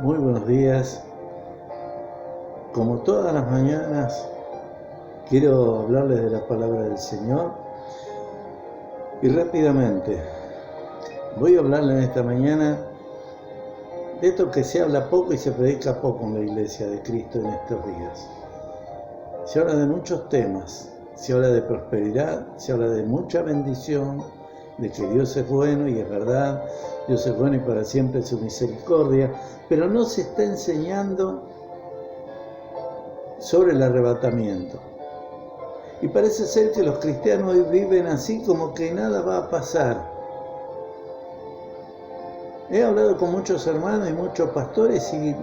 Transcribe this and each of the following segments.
Muy buenos días. Como todas las mañanas, quiero hablarles de la palabra del Señor. Y rápidamente, voy a hablarles en esta mañana de esto que se habla poco y se predica poco en la Iglesia de Cristo en estos días. Se habla de muchos temas, se habla de prosperidad, se habla de mucha bendición, de que Dios es bueno y es verdad, Dios es bueno y para siempre su misericordia, pero no se está enseñando sobre el arrebatamiento. Y parece ser que los cristianos hoy viven así como que nada va a pasar. He hablado con muchos hermanos y muchos pastores y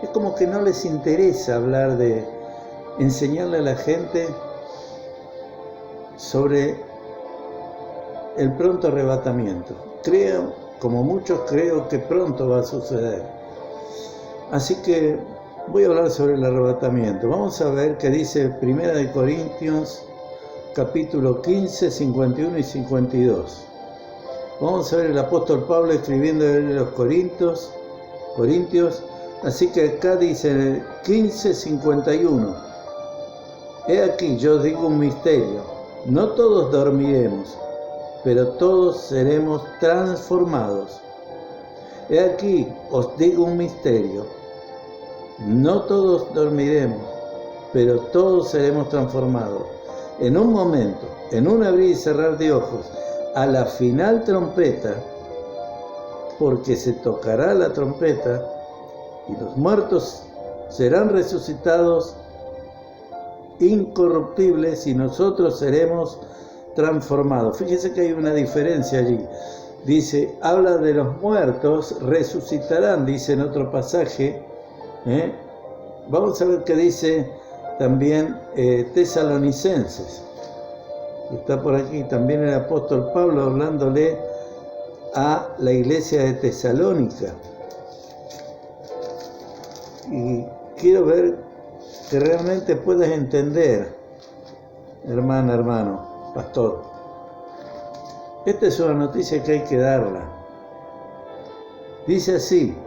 es como que no les interesa hablar de enseñarle a la gente sobre el pronto arrebatamiento. Como muchos creo que pronto va a suceder. Así que voy a hablar sobre el arrebatamiento. Vamos a ver qué dice 1 Corintios, capítulo 15, 51 y 52. Vamos a ver el apóstol Pablo escribiendo a los Corintios. Así que acá dice 15, 51. He aquí, yo os digo un misterio. No todos dormiremos, pero todos seremos transformados. He aquí, os digo un misterio. No todos dormiremos, pero todos seremos transformados. En un momento, en un abrir y cerrar de ojos, a la final trompeta, porque se tocará la trompeta y los muertos serán resucitados incorruptibles y nosotros seremos transformados. Fíjese que hay una diferencia allí. Dice, habla de los muertos, resucitarán, dice en otro pasaje. Vamos a ver qué dice también Tesalonicenses. Está por aquí también el apóstol Pablo hablándole a la iglesia de Tesalónica. Y quiero ver que realmente puedas entender, hermano, pastor. Esta es una noticia que hay que darla. Dice así,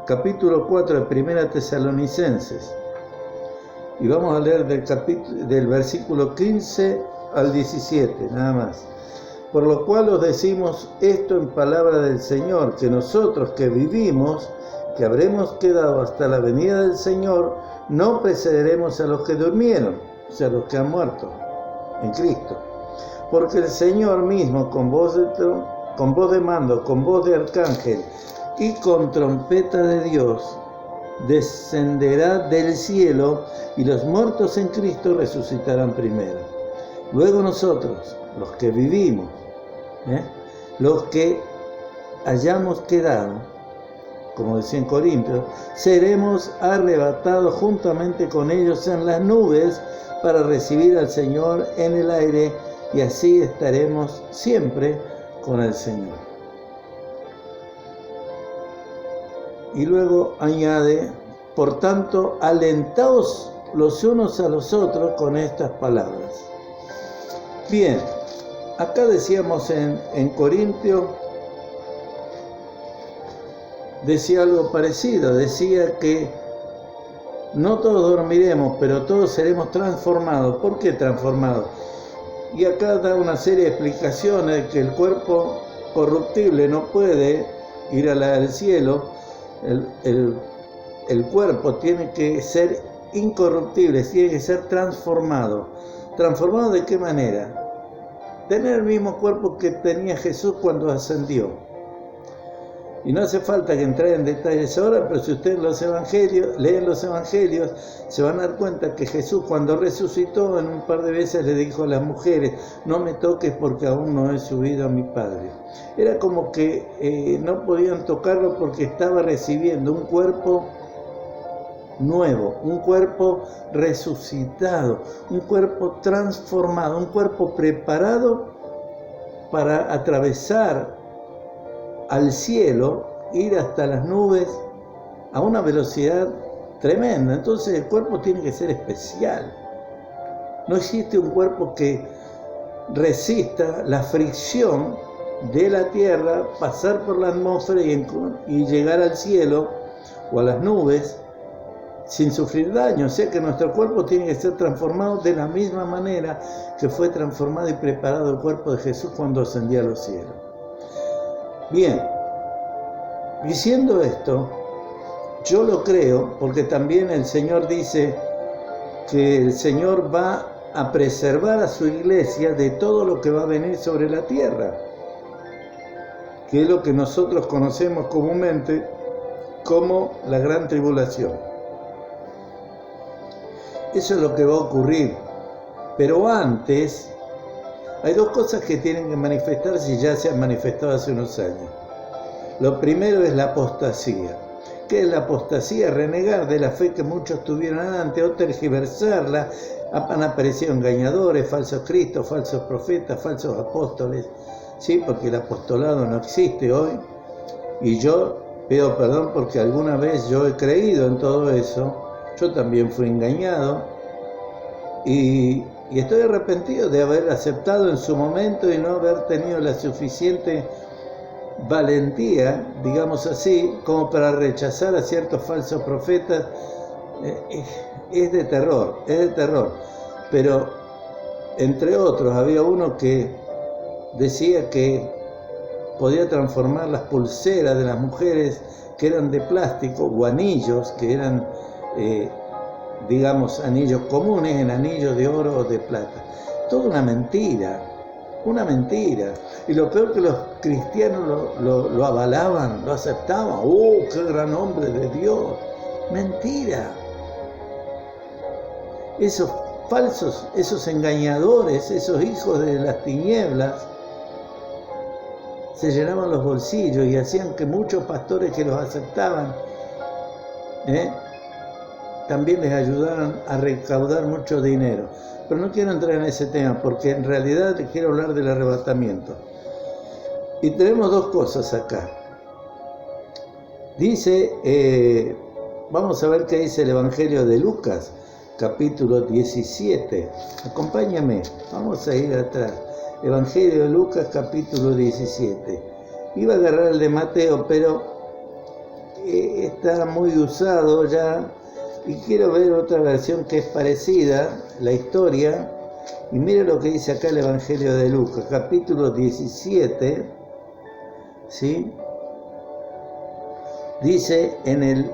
capítulo 4 de 1 Tesalonicenses. Y vamos a leer del versículo 15 al 17, nada más. Por lo cual os decimos esto en palabra del Señor, que nosotros que vivimos, que habremos quedado hasta la venida del Señor, no precederemos a los que durmieron, o sea, a los que han muerto en Cristo. Porque el Señor mismo, con voz de mando, con voz de arcángel y con trompeta de Dios, descenderá del cielo y los muertos en Cristo resucitarán primero. Luego nosotros, los que vivimos, los que hayamos quedado, como decía en Corintios, seremos arrebatados juntamente con ellos en las nubes para recibir al Señor en el aire y así estaremos siempre con el Señor. Y luego añade, por tanto, alentaos los unos a los otros con estas palabras. Bien, acá decíamos en Corintios, decía algo parecido, decía que no todos dormiremos, pero todos seremos transformados. ¿Por qué transformados? Y acá da una serie de explicaciones de que el cuerpo corruptible no puede ir al cielo, el cuerpo tiene que ser incorruptible, tiene que ser transformado. ¿Transformado de qué manera? Tener el mismo cuerpo que tenía Jesús cuando ascendió. Y no hace falta que entre en detalles ahora, pero si ustedes leen los evangelios, se van a dar cuenta que Jesús cuando resucitó en un par de veces le dijo a las mujeres, no me toques porque aún no he subido a mi Padre. Era como que no podían tocarlo porque estaba recibiendo un cuerpo nuevo, un cuerpo resucitado, un cuerpo transformado, un cuerpo preparado para atravesar al cielo, ir hasta las nubes a una velocidad tremenda. Entonces el cuerpo tiene que ser especial. No existe un cuerpo que resista la fricción de la tierra, pasar por la atmósfera y llegar al cielo, o a las nubes sin sufrir daño. O sea que nuestro cuerpo tiene que ser transformado de la misma manera que fue transformado y preparado el cuerpo de Jesús cuando ascendió a los cielos. Bien, diciendo esto, yo lo creo porque también el Señor dice que el Señor va a preservar a su iglesia de todo lo que va a venir sobre la tierra, que es lo que nosotros conocemos comúnmente como la gran tribulación. Eso es lo que va a ocurrir. Pero antes, hay dos cosas que tienen que manifestarse y ya se han manifestado hace unos años. Lo primero es la apostasía. ¿Qué es la apostasía? Renegar de la fe que muchos tuvieron antes o tergiversarla. Han aparecido engañadores, falsos cristos, falsos profetas, falsos apóstoles. Sí, porque el apostolado no existe hoy. Y yo pido perdón porque alguna vez yo he creído en todo eso. Yo también fui engañado y estoy arrepentido de haber aceptado en su momento y no haber tenido la suficiente valentía, digamos así, como para rechazar a ciertos falsos profetas. Es de terror. Pero entre otros había uno que decía que podía transformar las pulseras de las mujeres que eran de plástico o anillos que eran digamos anillos comunes en anillos de oro o de plata. Toda una mentira. Y lo peor que los cristianos lo avalaban, lo aceptaban. ¡Oh, qué gran hombre de Dios! Mentira. Esos falsos, esos engañadores, esos hijos de las tinieblas se llenaban los bolsillos y hacían que muchos pastores que los aceptaban también les ayudaron a recaudar mucho dinero. Pero no quiero entrar en ese tema porque en realidad les quiero hablar del arrebatamiento. Y tenemos dos cosas acá. Dice, vamos a ver qué dice el Evangelio de Lucas, capítulo 17. Acompáñame, vamos a ir atrás. Evangelio de Lucas, capítulo 17. Iba a agarrar el de Mateo, pero está muy usado ya. Y quiero ver otra versión que es parecida, la historia. Y mire lo que dice acá el Evangelio de Lucas, capítulo 17. ¿Sí? Dice en el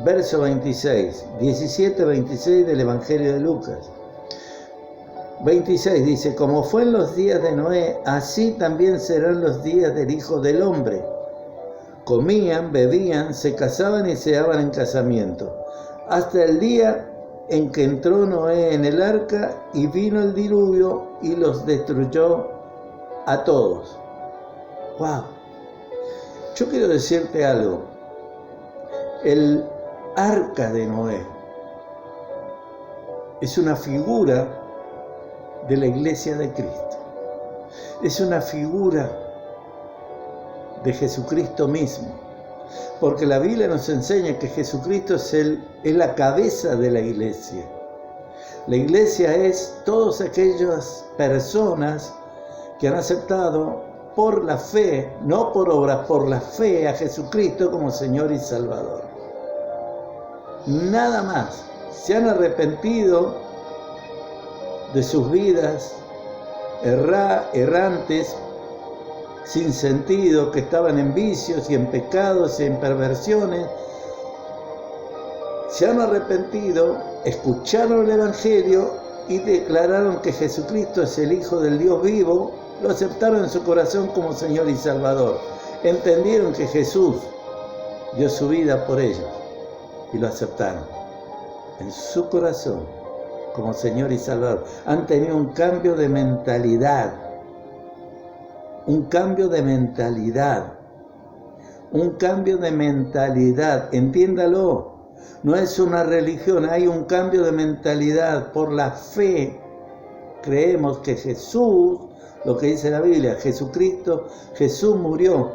verso 26, 17-26 del Evangelio de Lucas. 26 dice, como fue en los días de Noé, así también serán los días del Hijo del Hombre. Comían, bebían, se casaban y se daban en casamiento, hasta el día en que entró Noé en el arca y vino el diluvio y los destruyó a todos. ¡Wow! Yo quiero decirte algo. El arca de Noé es una figura de la iglesia de Cristo. Es una figura de Jesucristo mismo, porque la Biblia nos enseña que Jesucristo es la cabeza de la iglesia. La iglesia es todas aquellas personas que han aceptado por la fe, no por obras, por la fe a Jesucristo como Señor y Salvador. Nada más. Se han arrepentido de sus vidas errantes, sin sentido, que estaban en vicios y en pecados y en perversiones. Se han arrepentido, escucharon el Evangelio y declararon que Jesucristo es el Hijo del Dios vivo, lo aceptaron en su corazón como Señor y Salvador. Entendieron que Jesús dio su vida por ellos y lo aceptaron en su corazón como Señor y Salvador. Han tenido un cambio de mentalidad. Un cambio de mentalidad, entiéndalo, no es una religión, hay un cambio de mentalidad. Por la fe creemos que Jesús, lo que dice la Biblia, Jesucristo, Jesús murió,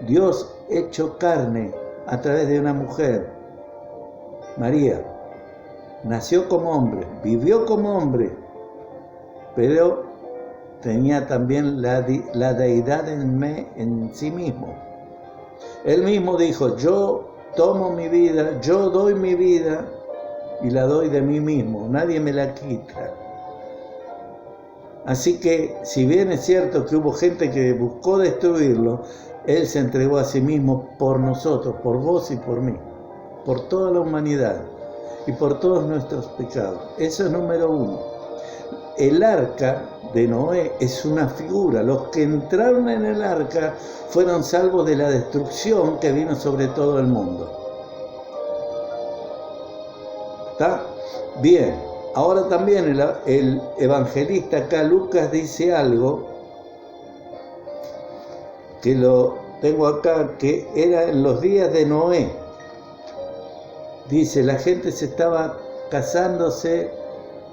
Dios hecho carne a través de una mujer, María, nació como hombre, vivió como hombre, pero tenía también la deidad en sí mismo. Él mismo dijo, yo tomo mi vida, yo doy mi vida y la doy de mí mismo, nadie me la quita. Así que, si bien es cierto que hubo gente que buscó destruirlo, Él se entregó a sí mismo por nosotros, por vos y por mí, por toda la humanidad y por todos nuestros pecados. Eso es número uno. El arca de Noé es una figura. Los que entraron en el arca fueron salvos de la destrucción que vino sobre todo el mundo. ¿Está? Bien. Ahora también el evangelista acá, Lucas, dice algo que lo tengo acá, que era en los días de Noé. Dice, la gente se estaba casándose,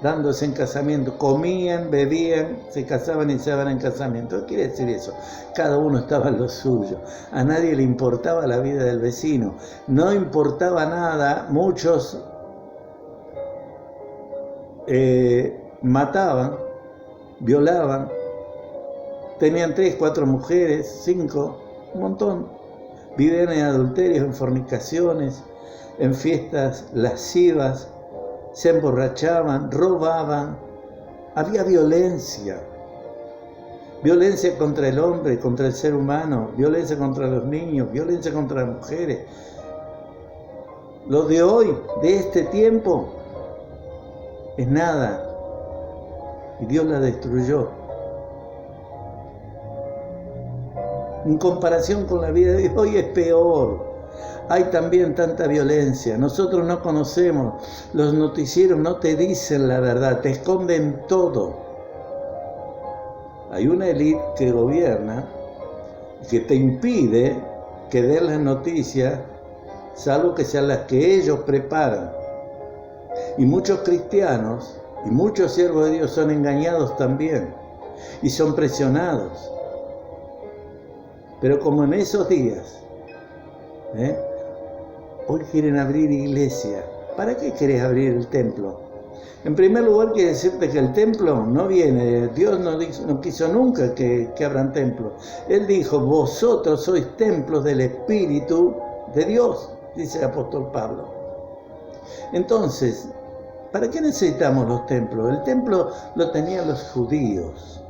dándose en casamiento, comían, bebían, se casaban y se daban en casamiento. ¿Qué quiere decir eso? Cada uno estaba en lo suyo. A nadie le importaba la vida del vecino. No importaba nada. Muchos mataban, violaban, tenían 3, 4 mujeres, 5, un montón. Vivían en adulterios, en fornicaciones, en fiestas lascivas, se emborrachaban, robaban. Había violencia. Violencia contra el hombre, contra el ser humano, violencia contra los niños, violencia contra las mujeres. Lo de hoy, de este tiempo, es nada. Y Dios la destruyó. En comparación con la vida de hoy es peor. Hay también tanta violencia. Nosotros no conocemos. Los noticieros no te dicen la verdad, te esconden todo. Hay una élite que gobierna, que te impide que den las noticias, salvo que sean las que ellos preparan. Y muchos cristianos y muchos siervos de Dios son engañados también y son presionados. Pero como en esos días, hoy quieren abrir iglesia. ¿Para qué querés abrir el templo? En primer lugar, quiere decirte que el templo no viene. Dios no quiso nunca que abran templo. Él dijo, vosotros sois templos del Espíritu de Dios, dice el apóstol Pablo. Entonces, ¿para qué necesitamos los templos? El templo lo tenían los judíos.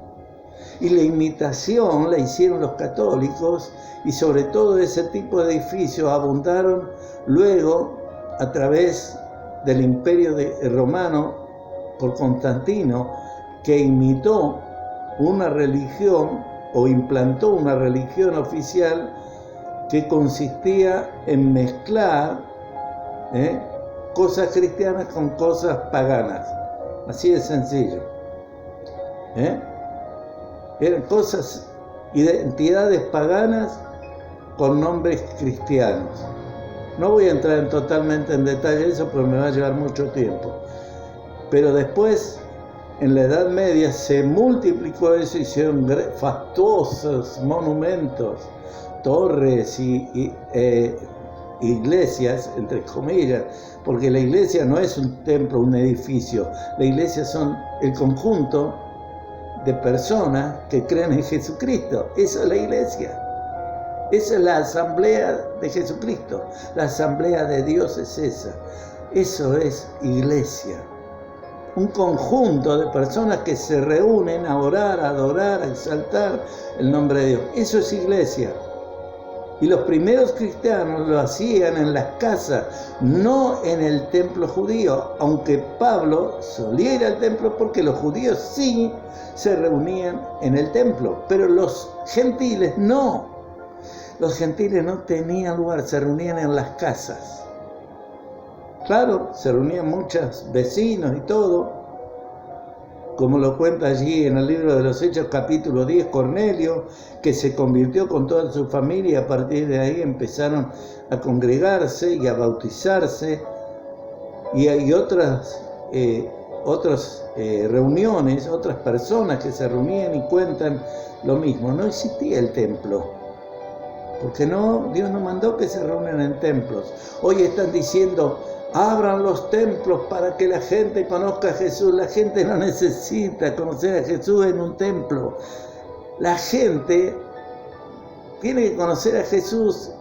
Y la imitación la hicieron los católicos, y sobre todo ese tipo de edificios abundaron luego a través del imperio romano por Constantino, que imitó una religión o implantó una religión oficial que consistía en mezclar cosas cristianas con cosas paganas. Así de sencillo. Eran cosas, identidades paganas con nombres cristianos. No voy a entrar totalmente en detalle eso porque me va a llevar mucho tiempo. Pero después, en la Edad Media, se multiplicó eso, hicieron fastuosos monumentos, torres y iglesias, entre comillas, porque la iglesia no es un templo, un edificio. La iglesia son el conjunto de personas que creen en Jesucristo. Eso es la iglesia. Esa es la asamblea de Jesucristo. La asamblea de Dios es esa. Eso es iglesia. Un conjunto de personas que se reúnen a orar, a adorar, a exaltar el nombre de Dios. Eso es iglesia. Y los primeros cristianos lo hacían en las casas, no en el templo judío, aunque Pablo solía ir al templo porque los judíos sí se reunían en el templo, pero los gentiles no. Los gentiles no tenían lugar, se reunían en las casas. Claro, se reunían muchos vecinos y todo, como lo cuenta allí en el libro de los Hechos, capítulo 10, Cornelio, que se convirtió con toda su familia y a partir de ahí empezaron a congregarse y a bautizarse. Y hay otras reuniones, otras personas que se reunían y cuentan lo mismo. No existía el templo, porque Dios no mandó que se reúnan en templos. Hoy están diciendo, abran los templos para que la gente conozca a Jesús. La gente no necesita conocer a Jesús en un templo. La gente tiene que conocer a Jesús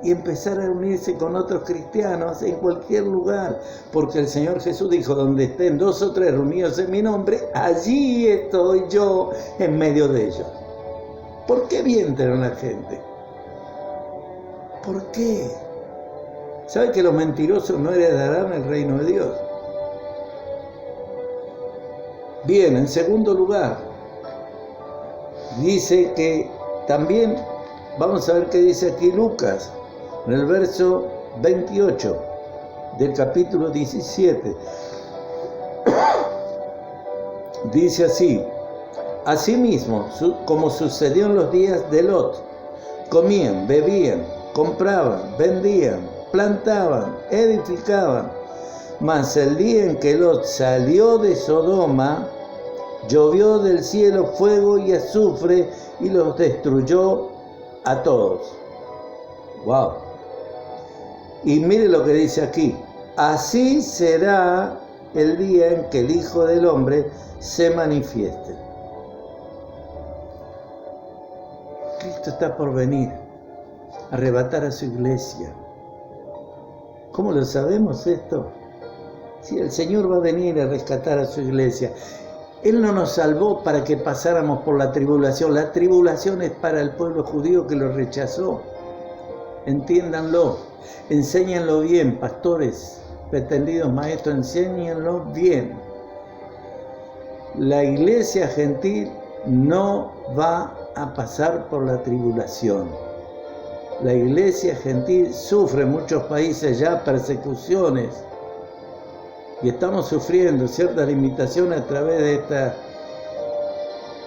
y empezar a unirse con otros cristianos en cualquier lugar, porque el Señor Jesús dijo, donde estén 2 o 3 reunidos en mi nombre, allí estoy yo en medio de ellos. ¿Por qué mienten a la gente? ¿Por qué? ¿Sabe que los mentirosos no heredarán el reino de Dios? Bien, en segundo lugar, dice que también, vamos a ver qué dice aquí Lucas, en el verso 28 del capítulo 17. Dice así: asimismo, como sucedió en los días de Lot, comían, bebían, compraban, vendían, plantaban, edificaban. Mas el día en que Lot salió de Sodoma, llovió del cielo fuego y azufre y los destruyó a todos. ¡Wow! Y mire lo que dice aquí: así será el día en que el Hijo del Hombre se manifieste. Cristo está por venir a arrebatar a su iglesia. ¿Cómo lo sabemos esto? Sí, el Señor va a venir a rescatar a su iglesia. Él no nos salvó para que pasáramos por la tribulación. La tribulación es para el pueblo judío que lo rechazó. Entiéndanlo, enséñenlo bien, pastores, pretendidos maestros, enséñenlo bien. La iglesia gentil no va a pasar por la tribulación. La iglesia gentil sufre en muchos países ya persecuciones y estamos sufriendo ciertas limitaciones a través de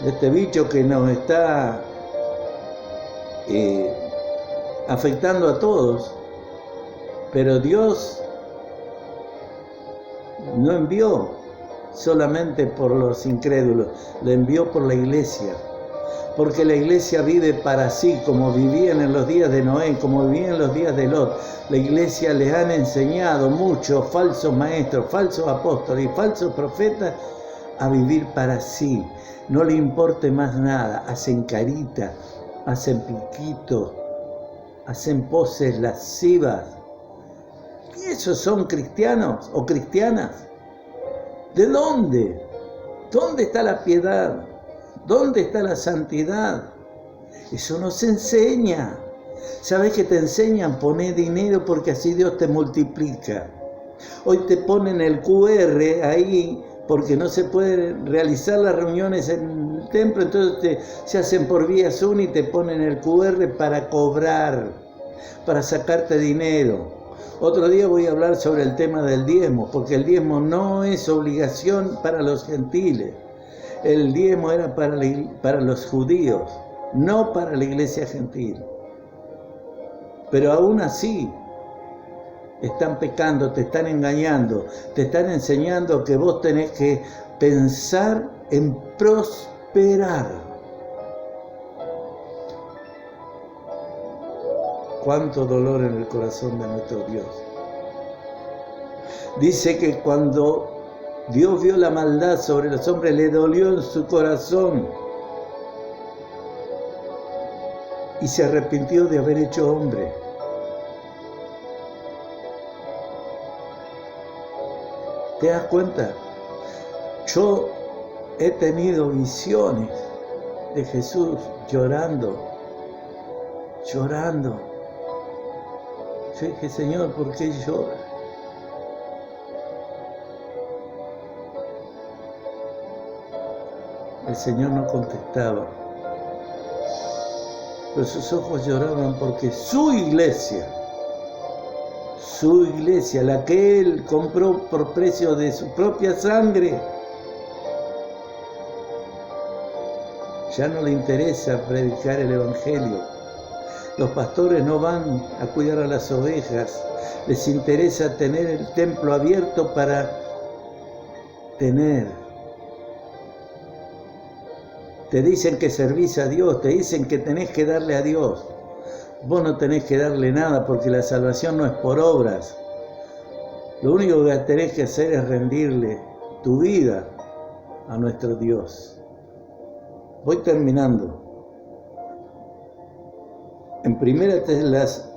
este bicho que nos está afectando a todos, pero Dios no envió solamente por los incrédulos, lo envió por la iglesia, porque la iglesia vive para sí, como vivían en los días de Noé, como vivían en los días de Lot. La iglesia les han enseñado muchos falsos maestros, falsos apóstoles y falsos profetas a vivir para sí. No le importe más nada, hacen carita, hacen piquitos, hacen poses lascivas. ¿Y esos son cristianos o cristianas? ¿De dónde? ¿Dónde está la piedad? ¿Dónde está la santidad? Eso no se enseña. ¿Sabes qué te enseñan? Poné dinero porque así Dios te multiplica. Hoy te ponen el QR ahí porque no se pueden realizar las reuniones en el templo, entonces se hacen por vía Zoom y te ponen el QR para cobrar, para sacarte dinero. Otro día voy a hablar sobre el tema del diezmo, porque el diezmo no es obligación para los gentiles. El diezmo era para los judíos, no para la iglesia gentil. Pero aún así, están pecando, te están engañando, te están enseñando que vos tenés que pensar en prosperar. Cuánto dolor en el corazón de nuestro Dios. Dice que cuando Dios vio la maldad sobre los hombres, le dolió en su corazón y se arrepintió de haber hecho hombre. ¿Te das cuenta? Yo he tenido visiones de Jesús llorando. Yo dije, Señor, ¿por qué llora? El Señor no contestaba, pero sus ojos lloraban porque su iglesia, la que Él compró por precio de su propia sangre, ya no le interesa predicar el Evangelio. Los pastores no van a cuidar a las ovejas, les interesa tener el templo abierto para tener. Te dicen que servís a Dios, te dicen que tenés que darle a Dios. Vos no tenés que darle nada porque la salvación no es por obras. Lo único que tenés que hacer es rendirle tu vida a nuestro Dios. Voy terminando. En 1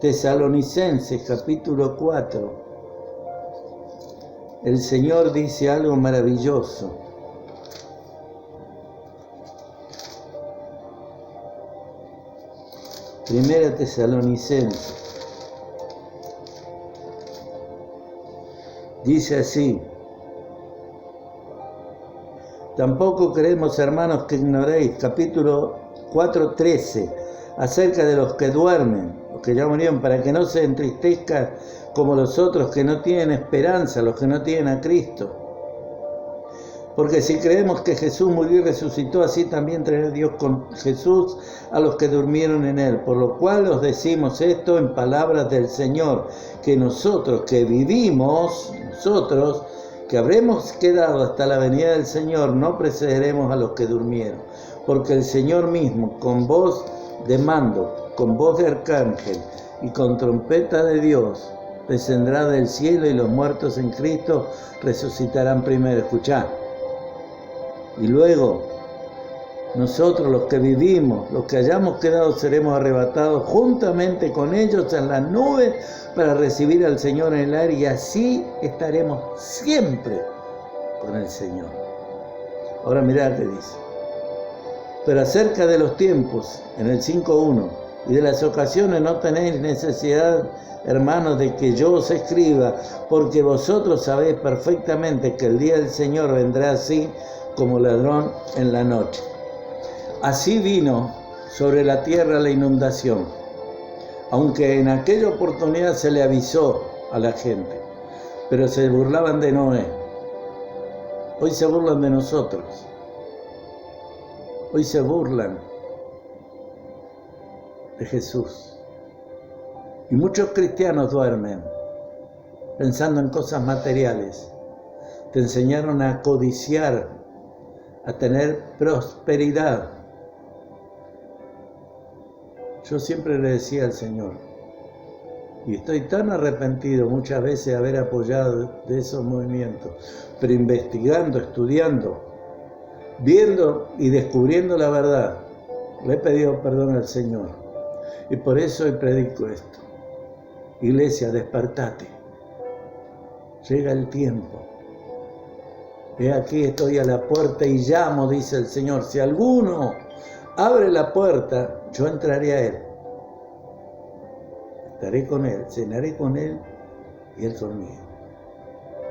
Tesalonicenses, capítulo 4, el Señor dice algo maravilloso. Primera Tesalonicenses. Dice así: tampoco queremos, hermanos, que ignoréis, capítulo 4:13, acerca de los que duermen, los que ya murieron, para que no se entristezcan como los otros que no tienen esperanza, los que no tienen a Cristo. Porque si creemos que Jesús murió y resucitó, así también traerá Dios con Jesús a los que durmieron en Él. Por lo cual os decimos esto en palabras del Señor, que nosotros que vivimos, nosotros que habremos quedado hasta la venida del Señor, no precederemos a los que durmieron. Porque el Señor mismo, con voz de mando, con voz de arcángel y con trompeta de Dios, descenderá del cielo, y los muertos en Cristo resucitarán primero. Escuchá. Y luego, nosotros los que vivimos, los que hayamos quedado, seremos arrebatados juntamente con ellos en las nubes para recibir al Señor en el aire, y así estaremos siempre con el Señor. Ahora mirá qué dice. Pero acerca de los tiempos, en el 5.1, y de las ocasiones, no tenéis necesidad, hermanos, de que yo os escriba, porque vosotros sabéis perfectamente que el día del Señor vendrá así como ladrón en la noche. Así vino sobre la tierra la inundación, aunque en aquella oportunidad se le avisó a la gente, pero se burlaban de Noé. Hoy se burlan de nosotros. Hoy se burlan de Jesús. Y muchos cristianos duermen pensando en cosas materiales. Te enseñaron a codiciar, a tener prosperidad. Yo siempre le decía al Señor, y estoy tan arrepentido muchas veces de haber apoyado de esos movimientos, pero investigando, estudiando, viendo y descubriendo la verdad, le he pedido perdón al Señor. Y por eso hoy predico esto. Iglesia, despertate. Llega el tiempo. He aquí, estoy a la puerta y llamo, dice el Señor. Si alguno abre la puerta, yo entraré a él. Estaré con él, cenaré con él y él conmigo.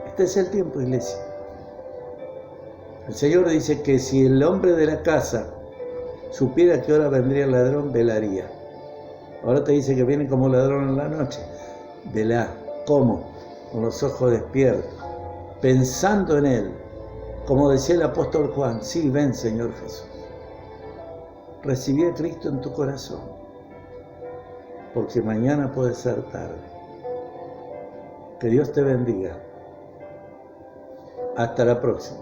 Este es el tiempo, iglesia. El Señor dice que si el hombre de la casa supiera que ahora vendría el ladrón, velaría. Ahora te dice que viene como ladrón en la noche. Velá. ¿Cómo? Con los ojos despiertos, pensando en él. Como decía el apóstol Juan, sí, ven, Señor Jesús. Recibí a Cristo en tu corazón, porque mañana puede ser tarde. Que Dios te bendiga. Hasta la próxima.